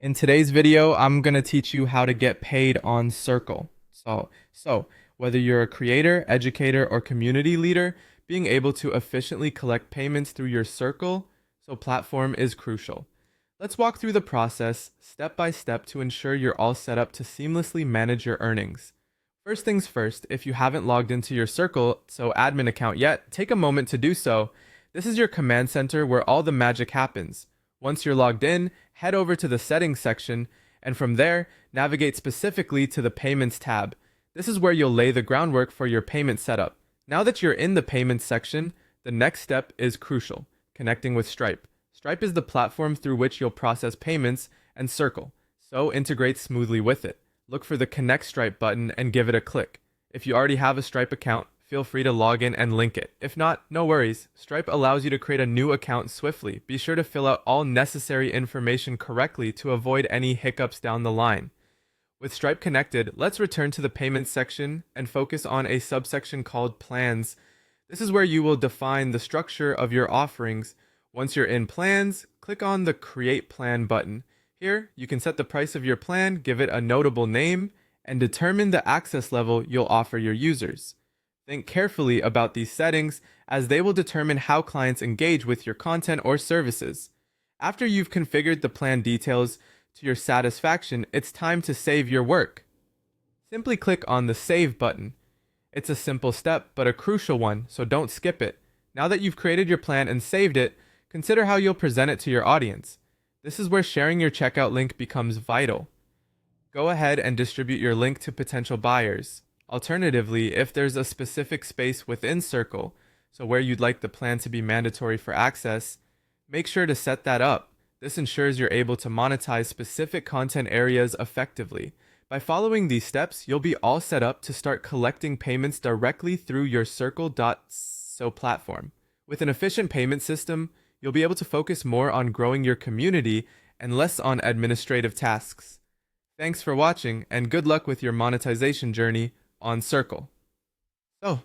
In today's video, I'm going to teach you how to get paid on Circle. So whether you're a creator, educator, or community leader, being able to efficiently collect payments through your Circle.so platform is crucial. Let's walk through the process step by step to ensure you're all set up to seamlessly manage your earnings. First things first, if you haven't logged into your Circle.so admin account yet, take a moment to do so. This is your command center where all the magic happens. Once you're logged in, head over to the settings section, and from there, navigate specifically to the payments tab. This is where you'll lay the groundwork for your payment setup. Now that you're in the payments section, the next step is crucial, connecting with Stripe. Stripe is the platform through which you'll process payments, and Circle.so integrates smoothly with it. Look for the Connect Stripe button and give it a click. If you already have a Stripe account, feel free to log in and link it. If not, no worries. Stripe allows you to create a new account swiftly. Be sure to fill out all necessary information correctly to avoid any hiccups down the line. With Stripe connected, let's return to the payments section and focus on a subsection called Plans. This is where you will define the structure of your offerings. Once you're in Plans, click on the Create Plan button. Here, you can set the price of your plan, give it a notable name, and determine the access level you'll offer your users. Think carefully about these settings as they will determine how clients engage with your content or services. After you've configured the plan details to your satisfaction, it's time to save your work. Simply click on the Save button. It's a simple step, but a crucial one, so don't skip it. Now that you've created your plan and saved it, consider how you'll present it to your audience. This is where sharing your checkout link becomes vital. Go ahead and distribute your link to potential buyers. Alternatively, if there's a specific space within Circle.so where you'd like the plan to be mandatory for access, make sure to set that up. This ensures you're able to monetize specific content areas effectively. By following these steps, you'll be all set up to start collecting payments directly through your Circle.so platform. With an efficient payment system, you'll be able to focus more on growing your community and less on administrative tasks. Thanks for watching, and good luck with your monetization journey on Circle. So,